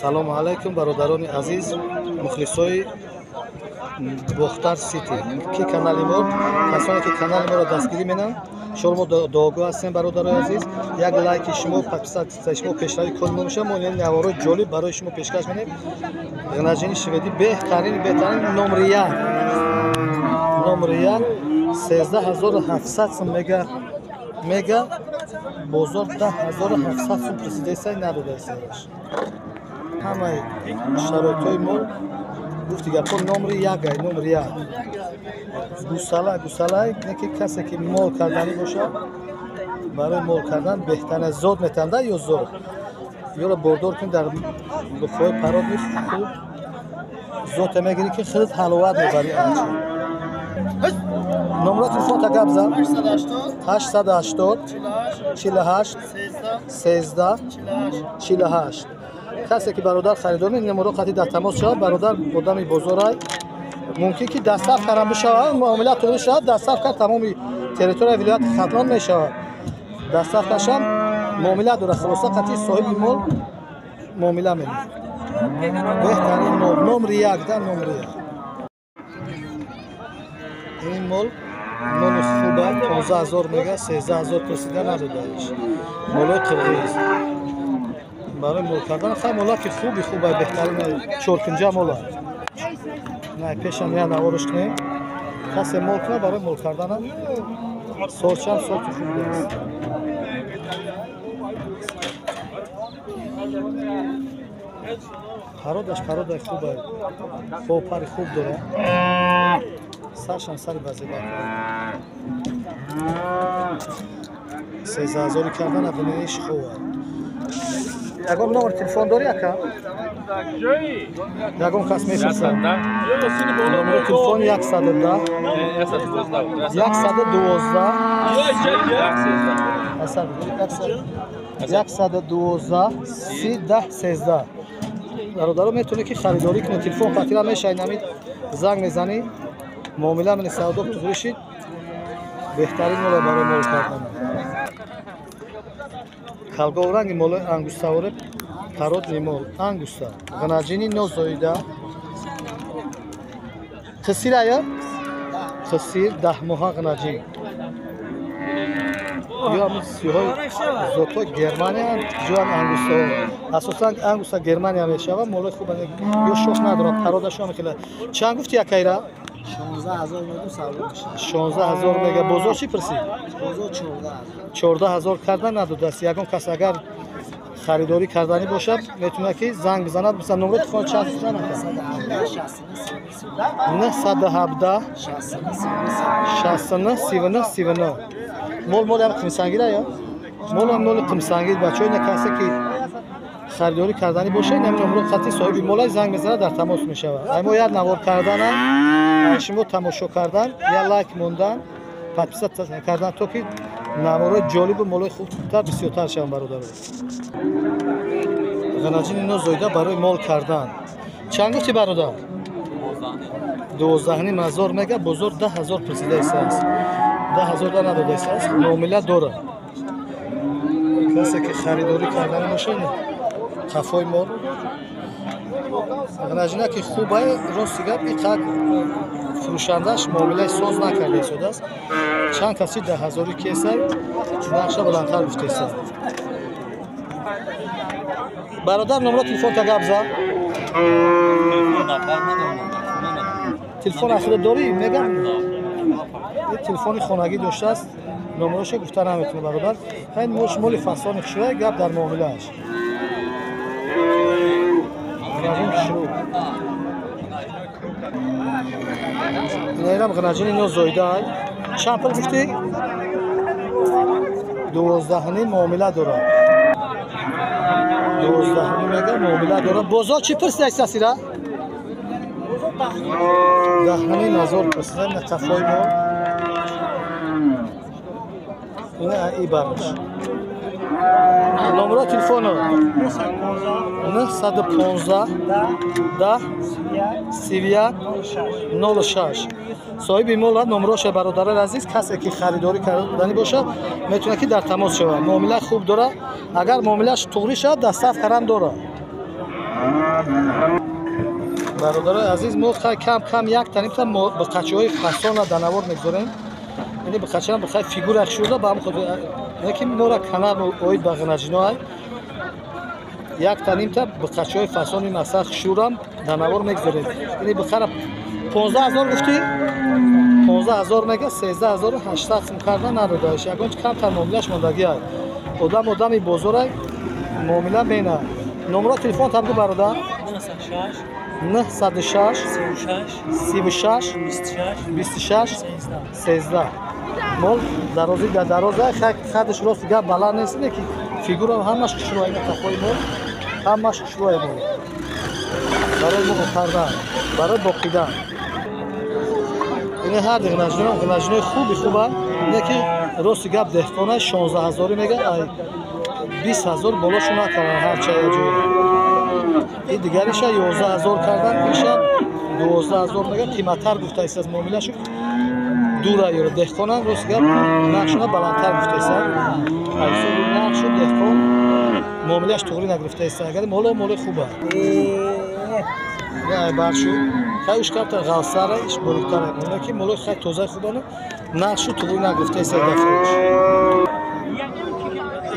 салому алайкум бародарони азиз, мухлисои Бохтар Сити. Ки канали мо, касоне ки канали моро дастгирӣ менам, шумо дуогӯ ҳастем бародарои азиз. Як лайки шумо, подписатсия шумо пешравӣ кунед мешава. Мо ин наворои ҷолиб барои шумо пешкаш менем. Ғнаҷини шведӣ беҳтарин номри 1. Номри 1 13700 сум мега бозор 10700 сум пресидесай надодасаш. Ҳамаи шароитҳои мол гуфти гапо номри 1 номри 1. Гусалай неки касе ки мол кардани бошад, барои мол кардан беҳтарин зод метанда ё зод. Ёро бордор кун дар луфои парод хуб зод мегири ки хилд ҳаловат мебари анча. Номро телефонта гап зад 880 48 13 48. کسی که برادر خریدار این نمره قطعی در تماس شود برادر بودم بزرگ ممکن که دستاف کردن بشه معاملات طوری شود دستاف کرد تمام تریتوری ولایت ختلان میشود دستاف کشم معاملات داره خلاصه قطعی صاحب مال معامله میکنه بهترین مال نمره 1 در نمره 1 این مال مال خوبه 15000 میگه 13000 پرسیده ندادهش مال قرغیز برای مول کردن خیلی مولا که خوبه بهترین چورکنجا مولا نه پیشم یا نوارش کنیم کسی مول کنه برای مول کردن سورچان سورت خوب است پرودش خوبه با پاری خوب داره سرشان سر بازی داره 13000 کردن ابنیش خوبه یکم نمبر تلفن داری اکا؟ یکم کس میفرستم نمبر تلفن 112 13 13 برادرو میتونه که خریداری کنه تلفن قطعی میشه نمید زنگ میزنی معامله من سودا تو بشید بهترین مال برای مال کردن کالگو رنگ مال انگوستا ور پرود مال انگوستا غناجینی نوزویدا قصیر آیا قصیر 10 ماه غناجین یا مسیحای زوتو گرمانیا جوان انگوستا اساسا انگوستا گرمانیا میشه و مال خوب یا شوخ نداره پرودش هم خیلی چند گفتی یکایرا 16000 میگم سوال میشه 16000 میگه بازار چی پرسید بازار 14000 کردن ندادست یکم کس اگر خریداری کردنی باشد میتونه که زنگ بزند مثلا نمره تلفن چند بزنه 917 69 39 39 مول هم قمسنگی یا مول قمسنگی بچه‌ای نه کسی که خریداری کردنی باشه این نمره خطی صاحب مولای زنگ بزنه در تماس میشه اما یاد نوار کردن شما تماشا کردن یا لایک موندن подписаться کردن تو که نمره جالب و مولای خوبتر بسیارتر شون برادر غناجین اینا زایده برای مال کردن چند گفتی برادر 12000 میگه بزرگ 10000 پرسیده است 10000 دانه داده است معامله داره کسی که خریداری کردن باشه خفای مال غناجینا که خوبه راست گپ اینقدر فروشندش معامله ساز نکرده شده است چند کسی 10000 کیسه نقشه بلندتر گفته است برادر نمره تلفن تا گپ زد تلفن اخیر داری میگم یه تلفن خانگی داشته است نمرهش گفته نمیتونه برادر این مشمول فسان شده گپ در معاملهش شروع نیرم غناجین اینو زایده چند پل گفتی؟ 12 معامله داره 12 میگه معامله داره بازار چی پرسیده است را؟ 10000 پرسیده نتفای ما اینه ای برش نمره تلفن 915 10 31 06 صاحب مال نمرهش برادر عزیز کسی که خریداری کردنی باشه میتونه که در تماس شود معامله خوب داره اگر معاملهش طوری شد دستاف کردن داره бародарои азиз, мо кам кам як танита бақачаҳои фасонро дар навор мегузорем. Яъне бақачаам бахай фигурах шуда ба ҳам худ яки мора канал оид ба ғанаҷиноай як танита бақачаҳои фасони масах шурам дар навор мегузорем. Яъне бахара 15000 гуфтӣ? 15000 мега 13800 сум карда надодааш. Ягон камтар муомилааш мондагиай. Одами бозорай муомила мена. Номеро телефон табгӯ бародар. 96 36 26 13. Мол дарози дар дароза хадш рост гап баланд нест, ки фигура ҳамаш хушрӯй тафои мо ҳамаш хушрӯй мо барои мо кардан барои боқидан. Ин ҳар ғанаҷинои хуба яки рости гап деҳқона 16000 мега ай 20000 болошу накардан ҳар чая ҷой. И дигариша 11000 кардан, иша 12000 мега қиматтар гуфтаист аз муомилашу дура ёро деҳқона рости гап нақшуна баландтар гуфтаист. айсо нақшу деҳқон муомилааш туғри нагирифтаист. Агар моло хуба ай баршу хай уш картар ғалсара иш болуктара ки молои хай тозаи хубану нақшу туғри нагирифтаист дафааш.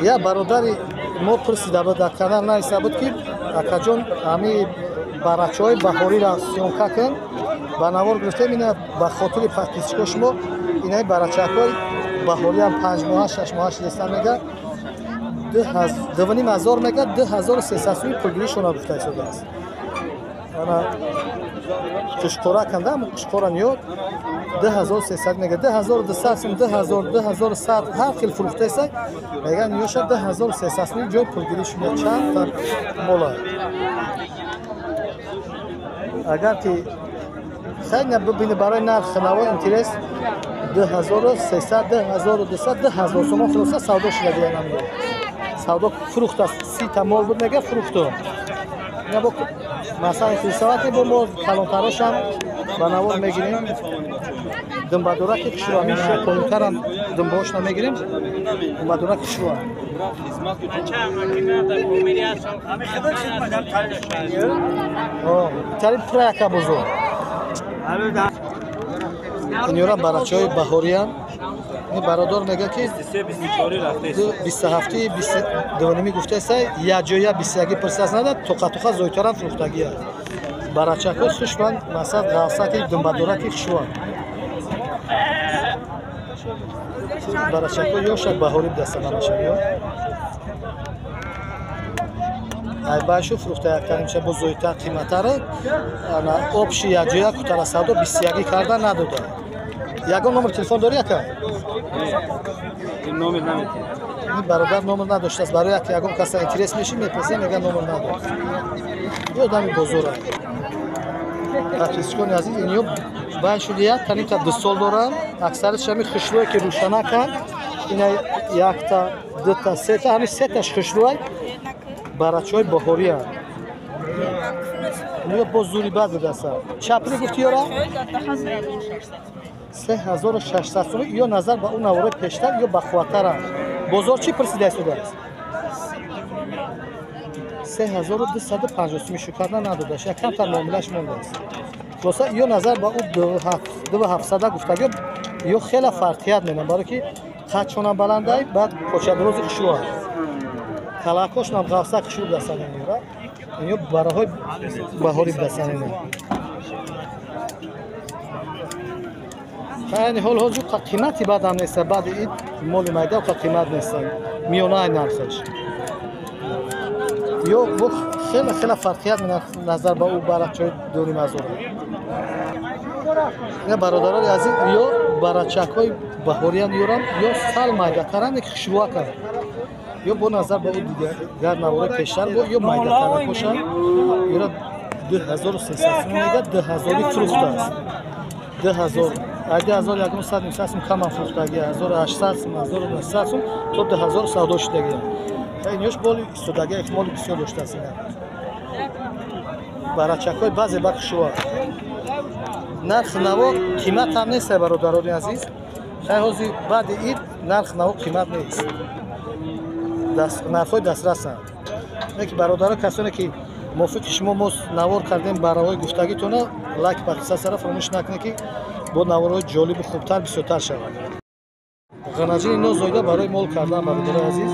Я бародари мо пурсида буд дар канал наиста буд ки акаҷон ҳами барачаҳои баҳориро сёнка кун ба навор гирифтем. ина ба хотири подписчикҳо шумо инаи барачакҳои баҳориам 5 моҳа 6 моҳаш леста мега 2500 мега 2300 сум пулгиришона гуфта истодааст. ана қушқора кандам қушқора ниё 2300 мега 2200 сум 2100 ҳар хел фурӯхтаист. мега ниёша 2300 сум ҷой пулгиришона чанд та мола. агар ки хайна бибини барои нарх наво интерес 2300 2200 2000 сум хулоса савдо шуда дига намиёд. савдо фурӯхтаст 30 та мол буд мега фурӯхто. ина бо масалан филсавати бо мо калонтарошам ба навор мегирем. дымбадураки кишуа меша полутарам дымбошна мегирем. дымбадураки кишуа тари пряка бузург инёра барачаҳои баҳориам. ин бародор мега ки 27 22 гуфтаист якҷоя 21 пирсас нада тоқатуха зоитарам фурӯхтагия. барачаҳо хушман масад ғалсаки дымбадураки хушуа барачаҳо ёша баҳори дастанамаша ё ай башу фурӯхта яктаримша бо зоитар қиматара ана обши якҷоя кутара савдо 21 карда надода. ягон номер телефон дори яка? номер наметӣ. ин бародар номер надоштааст. барои яке ягон каса интерес меши мепресем мега номер надост. ё одами бозора подписчикони азиз инё байн шуди як танита 2 сол дорам. аксараш ҳами хушрӯе ки рӯшанакан ина якта дута сета ҳами сеташ хушрӯй барачаҳои баҳориам. инё бо зури бад будаста. чапри гуфти ёра 3600 сум ё назар ба он навораи пештар ё ба хувваттарам. бозор чӣ пирсида истодааст? 3250 сум шу карда надодаш. якамтар муомилааш мондааст. хулоса ё назар ба у 2700 гуфтаг ё хела фарқият менам барои ки қадшонам баландай баъд почадрози хушрӯ аст. калакошнам ғавса хушрӯ дастанем ёра. инё бароҳои баҳори дастанем. айни ҳол ҳозир қимати бадам неста. баъди ин моли майда қимат неста. миёнаи нархаш ё бо хела фарқият менам назар ба у барачаҳои дури мазур. ина бародарони азиз ё барачакҳои баҳориам ёрам ё сал майдатарам ки хушрӯакам ё бо назар ба у дигар навораи пештар бо ё майдатарак бошад. ёра 2300 сум мега 2000 фурӯхтааст. 2000 1100 сум камам фурӯхтагия 1800 сум 1900 сум то 2000 савдо шудагия. инёш боли истодагия эҳтимоли бисёр доштааст. ина барачакҳои баъзе ба хушрӯа нарх наво қимат ҳам нест. бародарони азиз хай ҳозир баъди ид нарх наво қимат нест. нархҳои дастрасанд. ки бародаро касоне ки موافق شما ما نوار کردیم برای گفتگیتون لایک پس سر فراموش نکنید که با نوارهای جالب و خوبتر بسیارتر شود. غنجین اینا زایده برای مول کردن برادر عزیز.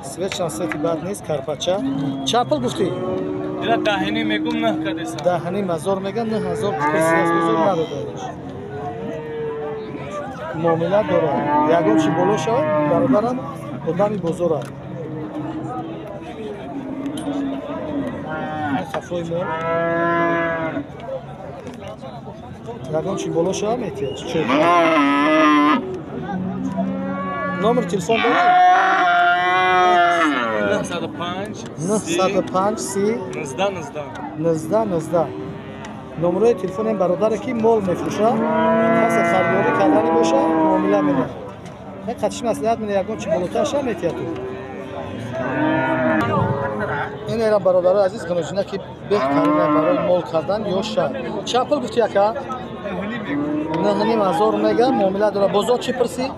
سویت چند سویتی بد نیست. کرپچه چند پول گفتی؟ اینا دهنی میگم نه کدیسا دهنی مزار میگن 9000 پیسی از بزرگ ندادهش. معامله داره. یکم چی بالا شد برادرم آدمی بزرگ. خفای مول. یکم چی بالا شد میتیش. چه؟ نمبر تلفن داری؟ 905 30 19 نمره تلفن این برادر که مول میفروشه کسی خریداری کردنی باشه معامله میده یک قطعش مسئولیت میده یکم چی بالاتر شه میتیه تو این ایران برادر عزیز گنجینه که بهترین برای مول کردن یا شد چه پول گفتی اکا؟ 9,500 میگه معامله داره بازار چی پرسی؟